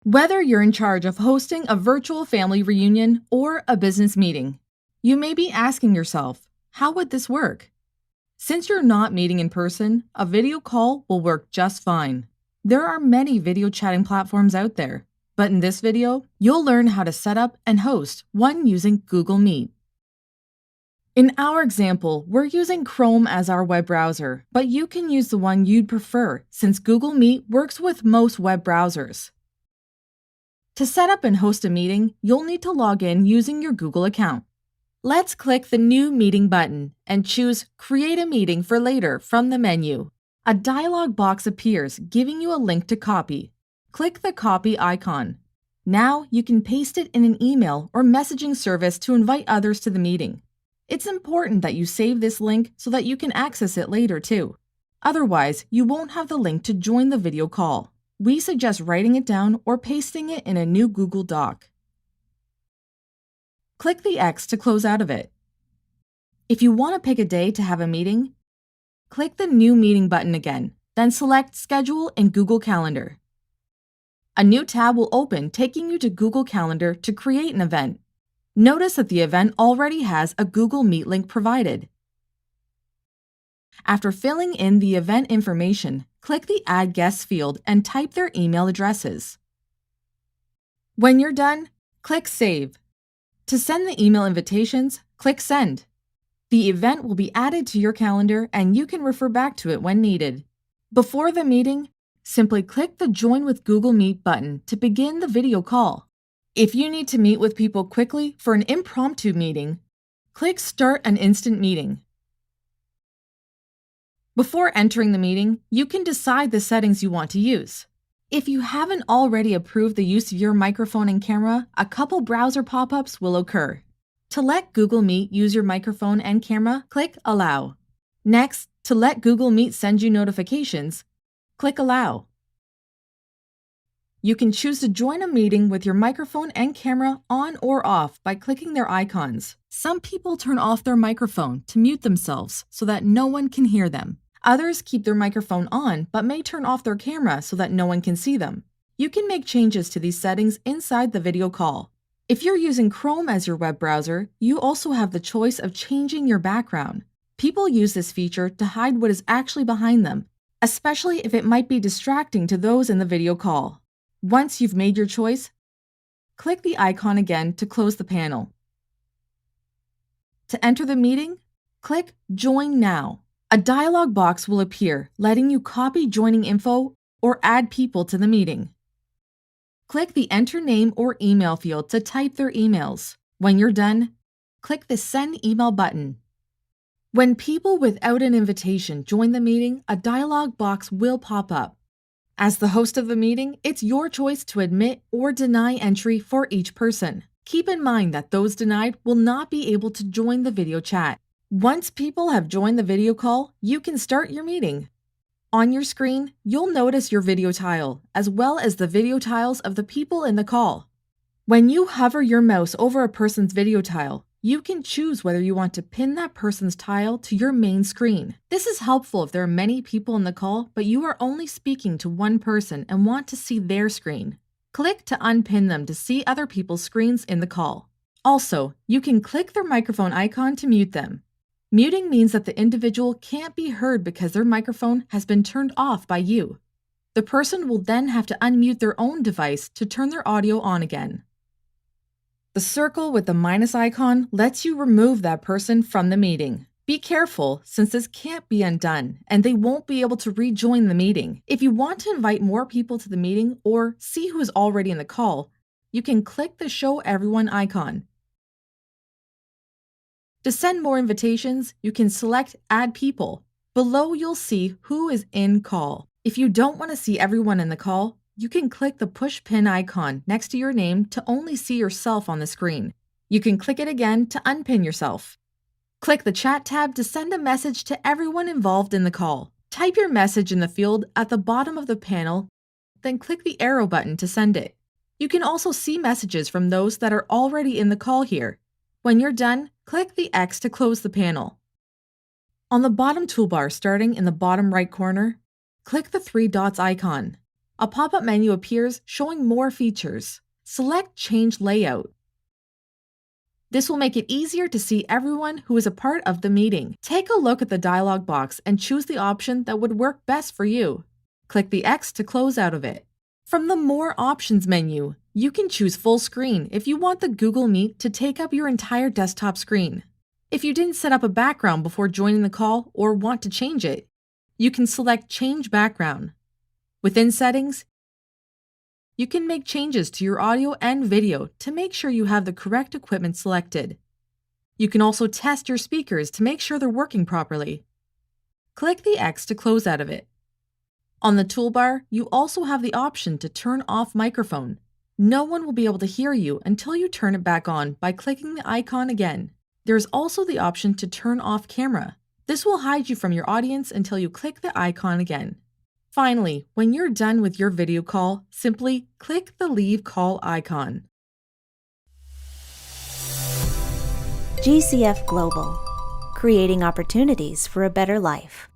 Whether you're in charge of hosting a virtual family reunion or a business meeting, you may be asking yourself, how would this work? Since you're not meeting in person, a video call will work just fine. There are many video chatting platforms out there, but in this video, you'll learn how to set up and host one using Google Meet. In our example, we're using Chrome as our web browser, but you can use the one you'd prefer since Google Meet works with most web browsers. To set up and host a meeting, you'll need to log in using your Google account. Let's click the New Meeting button and choose Create a Meeting for Later from the menu. A dialog box appears giving you a link to copy. Click the copy icon. Now you can paste it in an email or messaging service to invite others to the meeting. It's important that you save this link so that you can access it later too. Otherwise, you won't have the link to join the video call. We suggest writing it down or pasting it in a new Google Doc. Click the X to close out of it. If you want to pick a day to have a meeting, click the New Meeting button again, then select Schedule in Google Calendar. A new tab will open, taking you to Google Calendar to create an event. Notice that the event already has a Google Meet link provided. After filling in the event information, click the Add Guests field and type their email addresses. When you're done, click Save. To send the email invitations, click Send. The event will be added to your calendar and you can refer back to it when needed. Before the meeting, simply click the Join with Google Meet button to begin the video call. If you need to meet with people quickly for an impromptu meeting, click Start an Instant Meeting. Before entering the meeting, you can decide the settings you want to use. If you haven't already approved the use of your microphone and camera, a couple browser pop-ups will occur. To let Google Meet use your microphone and camera, click Allow. Next, to let Google Meet send you notifications, click Allow. You can choose to join a meeting with your microphone and camera on or off by clicking their icons. Some people turn off their microphone to mute themselves so that no one can hear them. Others keep their microphone on but may turn off their camera so that no one can see them. You can make changes to these settings inside the video call. If you're using Chrome as your web browser, you also have the choice of changing your background. People use this feature to hide what is actually behind them, especially if it might be distracting to those in the video call. Once you've made your choice, click the icon again to close the panel. To enter the meeting, click Join Now. A dialog box will appear, letting you copy joining info or add people to the meeting. Click the Enter Name or Email field to type their emails. When you're done, click the Send Email button. When people without an invitation join the meeting, a dialog box will pop up. As the host of the meeting, it's your choice to admit or deny entry for each person. Keep in mind that those denied will not be able to join the video chat. Once people have joined the video call, you can start your meeting. On your screen, you'll notice your video tile, as well as the video tiles of the people in the call. When you hover your mouse over a person's video tile, you can choose whether you want to pin that person's tile to your main screen. This is helpful if there are many people in the call, but you are only speaking to one person and want to see their screen. Click to unpin them to see other people's screens in the call. Also, you can click their microphone icon to mute them. Muting means that the individual can't be heard because their microphone has been turned off by you. The person will then have to unmute their own device to turn their audio on again. The circle with the minus icon lets you remove that person from the meeting. Be careful, since this can't be undone, and they won't be able to rejoin the meeting. If you want to invite more people to the meeting or see who is already in the call, you can click the Show Everyone icon. To send more invitations, you can select Add People. Below, you'll see who is in call. If you don't want to see everyone in the call, you can click the push pin icon next to your name to only see yourself on the screen. You can click it again to unpin yourself. Click the Chat tab to send a message to everyone involved in the call. Type your message in the field at the bottom of the panel, then click the arrow button to send it. You can also see messages from those that are already in the call here. When you're done, click the X to close the panel. On the bottom toolbar starting in the bottom right corner, click the three dots icon. A pop-up menu appears showing more features. Select Change Layout. This will make it easier to see everyone who is a part of the meeting. Take a look at the dialog box and choose the option that would work best for you. Click the X to close out of it. From the More Options menu, you can choose full screen if you want the Google Meet to take up your entire desktop screen. If you didn't set up a background before joining the call or want to change it, you can select Change Background. Within Settings, you can make changes to your audio and video to make sure you have the correct equipment selected. You can also test your speakers to make sure they're working properly. Click the X to close out of it. On the toolbar, you also have the option to turn off microphone. No one will be able to hear you until you turn it back on by clicking the icon again. There's also the option to turn off camera. This will hide you from your audience until you click the icon again. Finally, when you're done with your video call, simply click the Leave Call icon. GCF Global, creating opportunities for a better life.